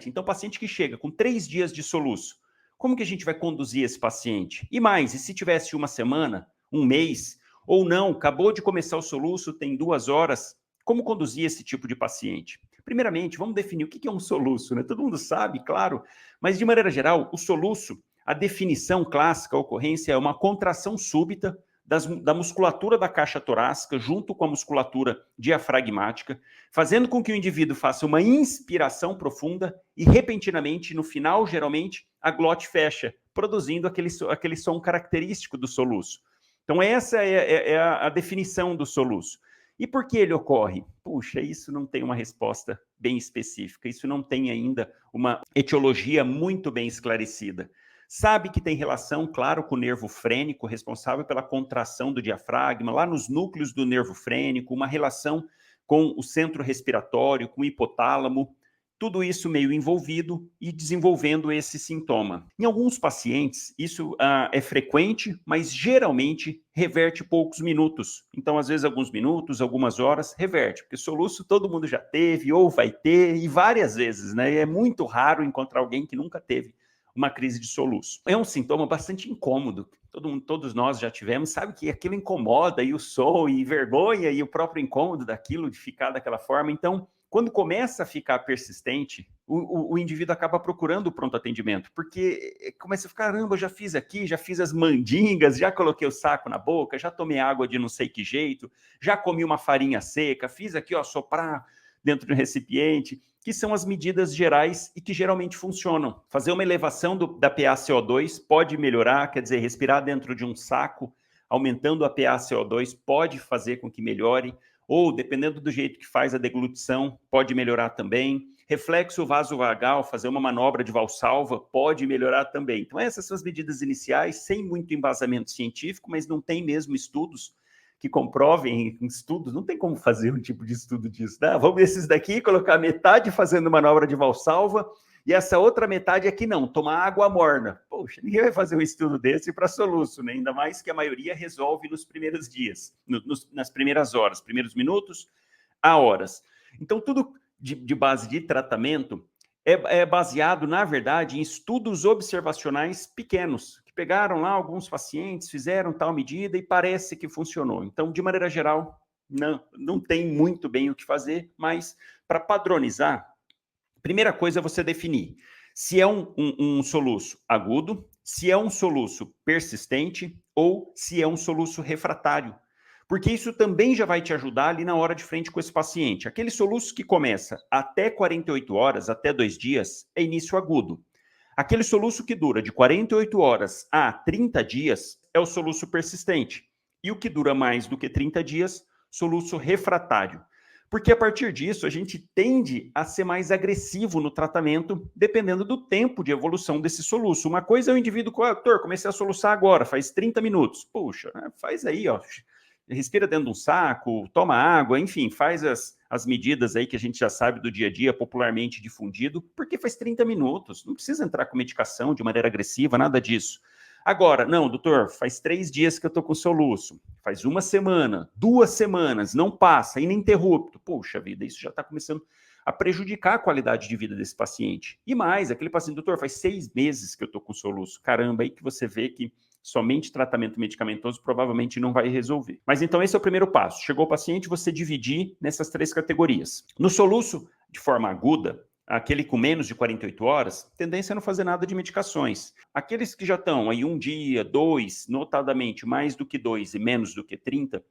Então, paciente que chega com 3 dias de soluço, como que a gente vai conduzir esse paciente? E mais, e se tivesse uma semana, um mês, ou não, acabou de começar o soluço, tem 2 horas, como conduzir esse tipo de paciente? Primeiramente, vamos definir o que é um soluço, né? Todo mundo sabe, claro, mas de maneira geral, o soluço, a definição clássica, a ocorrência é uma contração súbita da musculatura da caixa torácica junto com a musculatura diafragmática, fazendo com que o indivíduo faça uma inspiração profunda e, repentinamente, no final, geralmente, a glote fecha, produzindo aquele som característico do soluço. Então, essa é a definição do soluço. E por que ele ocorre? Puxa, isso não tem uma resposta bem específica, isso não tem ainda uma etiologia muito bem esclarecida. Sabe que tem relação, claro, com o nervo frênico, responsável pela contração do diafragma, lá nos núcleos do nervo frênico, uma relação com o centro respiratório, com o hipotálamo, tudo isso meio envolvido e desenvolvendo esse sintoma. Em alguns pacientes, isso é frequente, mas geralmente reverte poucos minutos. Então, às vezes, alguns minutos, algumas horas, reverte, porque soluço todo mundo já teve ou vai ter, e várias vezes, né? E é muito raro encontrar alguém que nunca teve uma crise de soluço. É um sintoma bastante incômodo. Todos nós já tivemos, sabe que aquilo incomoda, e o som, e vergonha, e o próprio incômodo daquilo, de ficar daquela forma. Então, quando começa a ficar persistente, o indivíduo acaba procurando o pronto atendimento, porque começa a ficar, caramba, eu já fiz aqui, já fiz as mandingas, já coloquei o saco na boca, já tomei água de não sei que jeito, já comi uma farinha seca, fiz aqui, ó, soprar dentro do recipiente, que são as medidas gerais e que geralmente funcionam. Fazer uma elevação da PaCO2 pode melhorar, quer dizer, respirar dentro de um saco, aumentando a PaCO2 pode fazer com que melhore, ou, dependendo do jeito que faz a deglutição, pode melhorar também. Reflexo vasovagal, fazer uma manobra de valsalva, pode melhorar também. Então, essas são as medidas iniciais, sem muito embasamento científico, mas não tem mesmo estudos que comprovem estudos, não tem como fazer um tipo de estudo disso, né? Vamos esses daqui, colocar metade fazendo manobra de valsalva, e essa outra metade aqui não, tomar água morna. Poxa, ninguém vai fazer um estudo desse para soluço, né? Ainda mais que a maioria resolve nos primeiros dias, nas primeiras horas, primeiros minutos a horas. Então, tudo de base de tratamento é baseado, na verdade, em estudos observacionais pequenos, que pegaram lá alguns pacientes, fizeram tal medida e parece que funcionou. Então, de maneira geral, não tem muito bem o que fazer, mas para padronizar, primeira coisa é você definir se é um soluço agudo, se é um soluço persistente ou se é um soluço refratário. Porque isso também já vai te ajudar ali na hora de frente com esse paciente. Aquele soluço que começa até 48 horas, até 2 dias, é início agudo. Aquele soluço que dura de 48 horas a 30 dias é o soluço persistente. E o que dura mais do que 30 dias, soluço refratário. Porque a partir disso, a gente tende a ser mais agressivo no tratamento, dependendo do tempo de evolução desse soluço. Uma coisa é o indivíduo, doutor, comecei a soluçar agora, faz 30 minutos. Puxa, faz aí, ó, respira dentro de um saco, toma água, enfim, faz as medidas aí que a gente já sabe do dia a dia, popularmente difundido, porque faz 30 minutos, não precisa entrar com medicação de maneira agressiva, nada disso. Agora, não, doutor, faz 3 dias que eu tô com soluço, faz 1 semana, 2 semanas, não passa, ininterrupto. Poxa vida, isso já está começando a prejudicar a qualidade de vida desse paciente. E mais, aquele paciente, doutor, faz 6 meses que eu tô com soluço. Caramba, aí que você vê que somente tratamento medicamentoso provavelmente não vai resolver. Mas então esse é o primeiro passo. Chegou o paciente, você dividir nessas 3 categorias. No soluço, de forma aguda, aquele com menos de 48 horas, tendência a não fazer nada de medicações. Aqueles que já estão aí 1 dia, 2, notadamente mais do que 2 e menos do que 30,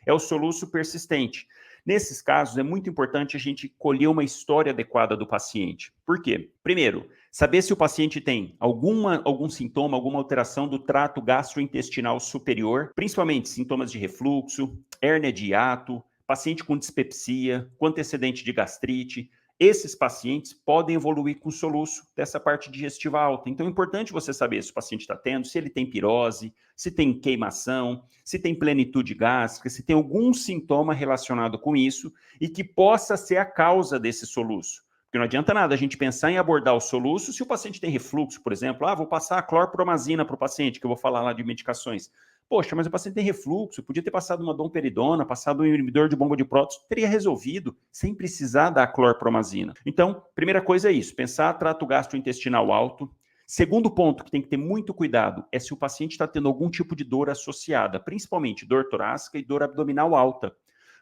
é o soluço persistente. Nesses casos, é muito importante a gente colher uma história adequada do paciente. Por quê? Primeiro, saber se o paciente tem algum sintoma, alguma alteração do trato gastrointestinal superior, principalmente sintomas de refluxo, hérnia de hiato, paciente com dispepsia, com antecedente de gastrite. Esses pacientes podem evoluir com soluço dessa parte digestiva alta. Então, é importante você saber se o paciente está tendo, se ele tem pirose, se tem queimação, se tem plenitude gástrica, se tem algum sintoma relacionado com isso e que possa ser a causa desse soluço. Porque não adianta nada a gente pensar em abordar o soluço se o paciente tem refluxo, por exemplo. Vou passar a clorpromazina para o paciente, que eu vou falar lá de medicações. Poxa, mas o paciente tem refluxo, podia ter passado uma domperidona, passado um inibidor de bomba de prótons, teria resolvido sem precisar da clorpromazina. Então, primeira coisa é isso, pensar trato gastrointestinal alto. Segundo ponto que tem que ter muito cuidado é se o paciente está tendo algum tipo de dor associada, principalmente dor torácica e dor abdominal alta.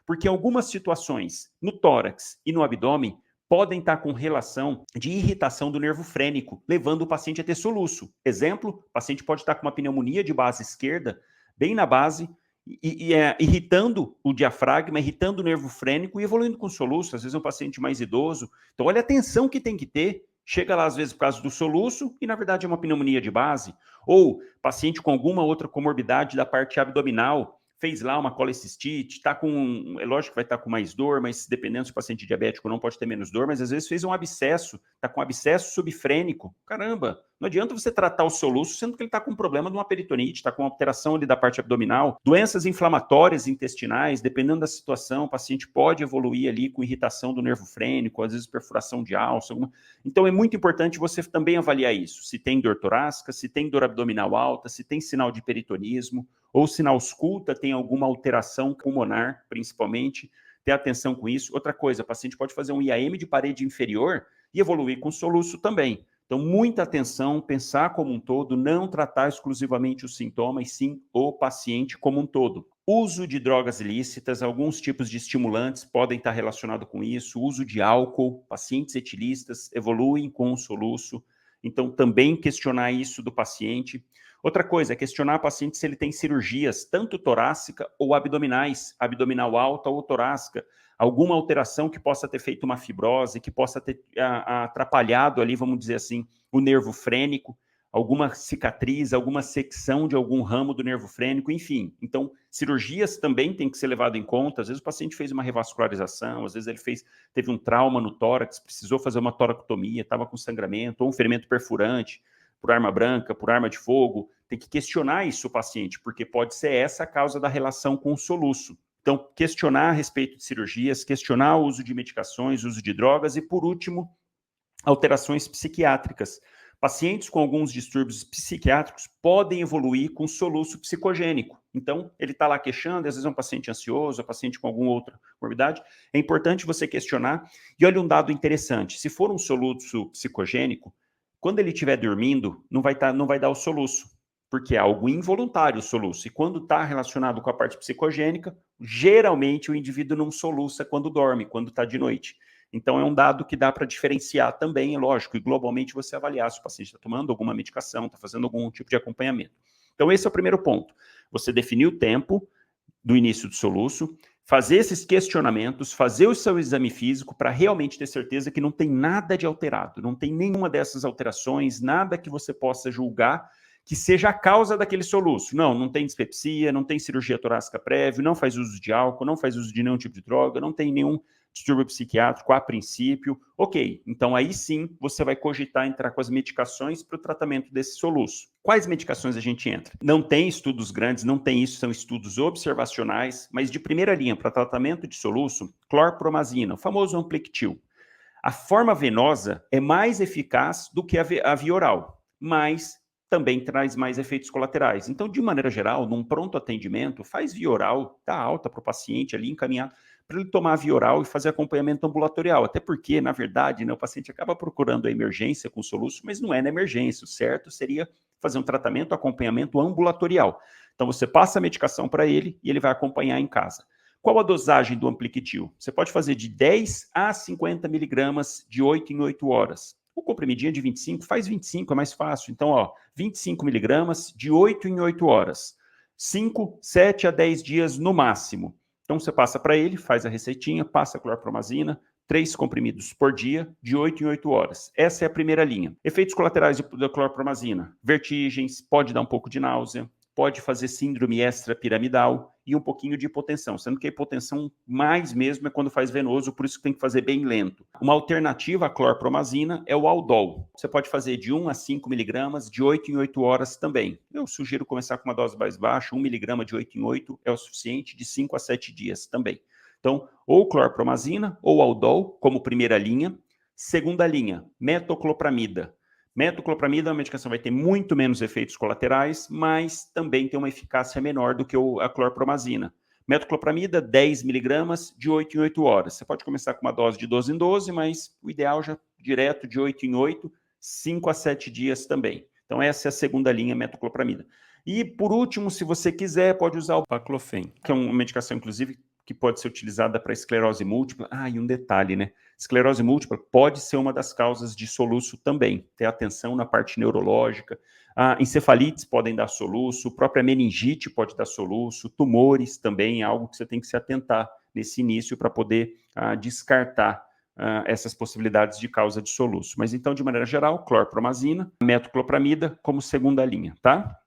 Porque em algumas situações, no tórax e no abdômen, podem estar com relação de irritação do nervo frênico, levando o paciente a ter soluço. Exemplo, o paciente pode estar com uma pneumonia de base esquerda, bem na base, irritando o diafragma, irritando o nervo frênico e evoluindo com soluço. Às vezes é um paciente mais idoso. Então, olha a atenção que tem que ter. Chega lá, às vezes, por causa do soluço, e na verdade é uma pneumonia de base. Ou paciente com alguma outra comorbidade da parte abdominal, fez lá uma colecistite, está com, é lógico que vai estar com mais dor, mas dependendo se o paciente diabético não pode ter menos dor, mas às vezes fez um abscesso, está com abscesso subfrênico. Caramba, não adianta você tratar o soluço, sendo que ele está com um problema de uma peritonite, está com uma alteração ali da parte abdominal, doenças inflamatórias intestinais, dependendo da situação, o paciente pode evoluir ali com irritação do nervo frênico, às vezes perfuração de alça, Então é muito importante você também avaliar isso, se tem dor torácica, se tem dor abdominal alta, se tem sinal de peritonismo, ou se na ausculta tem alguma alteração pulmonar, principalmente, ter atenção com isso. Outra coisa, o paciente pode fazer um IAM de parede inferior e evoluir com soluço também. Então, muita atenção, pensar como um todo, não tratar exclusivamente os sintomas, sim o paciente como um todo. Uso de drogas ilícitas, alguns tipos de estimulantes podem estar relacionados com isso, uso de álcool, pacientes etilistas evoluem com o soluço, então também questionar isso do paciente. Outra coisa, é questionar o paciente se ele tem cirurgias, tanto torácica ou abdominais, abdominal alta ou torácica, alguma alteração que possa ter feito uma fibrose, que possa ter atrapalhado ali, vamos dizer assim, o nervo frênico, alguma cicatriz, alguma secção de algum ramo do nervo frênico, enfim. Então, cirurgias também tem que ser levado em conta. Às vezes o paciente fez uma revascularização, às vezes ele teve um trauma no tórax, precisou fazer uma toracotomia, estava com sangramento, ou um ferimento perfurante, por arma branca, por arma de fogo, tem que questionar isso o paciente, porque pode ser essa a causa da relação com o soluço. Então, questionar a respeito de cirurgias, questionar o uso de medicações, uso de drogas e, por último, alterações psiquiátricas. Pacientes com alguns distúrbios psiquiátricos podem evoluir com soluço psicogênico. Então, ele está lá queixando, às vezes é um paciente ansioso, é um paciente com alguma outra morbidade. É importante você questionar. E olha um dado interessante, se for um soluço psicogênico, quando ele estiver dormindo, não vai dar o soluço, porque é algo involuntário o soluço. E quando está relacionado com a parte psicogênica, geralmente o indivíduo não soluça quando dorme, quando está de noite. Então, é um dado que dá para diferenciar também, é lógico, e globalmente você avaliar se o paciente está tomando alguma medicação, está fazendo algum tipo de acompanhamento. Então, esse é o primeiro ponto. Você definir o tempo do início do soluço, fazer esses questionamentos, fazer o seu exame físico para realmente ter certeza que não tem nada de alterado, não tem nenhuma dessas alterações, nada que você possa julgar que seja a causa daquele soluço. Não tem dispepsia, não tem cirurgia torácica prévia, não faz uso de álcool, não faz uso de nenhum tipo de droga, não tem nenhum distúrbio psiquiátrico a princípio. Ok, então aí sim você vai cogitar entrar com as medicações para o tratamento desse soluço. Quais medicações a gente entra? Não tem estudos grandes, não tem isso, são estudos observacionais, mas de primeira linha para tratamento de soluço, clorpromazina, o famoso Amplictil. A forma venosa é mais eficaz do que a via oral, mas também traz mais efeitos colaterais. Então, de maneira geral, num pronto atendimento, faz via oral, dá alta para o paciente ali encaminhado, para ele tomar a via oral e fazer acompanhamento ambulatorial. Até porque, na verdade, né, o paciente acaba procurando a emergência com soluço, mas não é na emergência. O certo seria fazer um tratamento, acompanhamento ambulatorial. Então, você passa a medicação para ele e ele vai acompanhar em casa. Qual a dosagem do Amplictil? Você pode fazer de 10 a 50 miligramas de 8 em 8 horas. O comprimidinho é de 25, faz 25, é mais fácil. Então, 25 miligramas de 8 em 8 horas. 5, 7 a 10 dias no máximo. Então, você passa para ele, faz a receitinha, passa a clorpromazina, 3 comprimidos por dia, de 8 em 8 horas. Essa é a primeira linha. Efeitos colaterais da clorpromazina. Vertigens, pode dar um pouco de náusea, pode fazer síndrome extrapiramidal e um pouquinho de hipotensão, sendo que a hipotensão mais mesmo é quando faz venoso, por isso que tem que fazer bem lento. Uma alternativa à clorpromazina é o Aldol. Você pode fazer de 1 a 5 miligramas, de 8 em 8 horas também. Eu sugiro começar com uma dose mais baixa, 1 miligrama de 8 em 8 é o suficiente, de 5 a 7 dias também. Então, ou clorpromazina ou Aldol como primeira linha. Segunda linha, metoclopramida. Metoclopramida é uma medicação que vai ter muito menos efeitos colaterais, mas também tem uma eficácia menor do que a clorpromazina. Metoclopramida, 10 miligramas, de 8 em 8 horas. Você pode começar com uma dose de 12 em 12, mas o ideal já direto de 8 em 8, 5 a 7 dias também. Então essa é a segunda linha, metoclopramida. E por último, se você quiser, pode usar o baclofen, que é uma medicação, inclusive, que pode ser utilizada para esclerose múltipla. Ah, e um detalhe, né? Esclerose múltipla pode ser uma das causas de soluço também. Ter atenção na parte neurológica. Encefalites podem dar soluço, própria meningite pode dar soluço, tumores também é algo que você tem que se atentar nesse início para poder descartar essas possibilidades de causa de soluço. Mas então, de maneira geral, clorpromazina, metoclopramida como segunda linha, tá?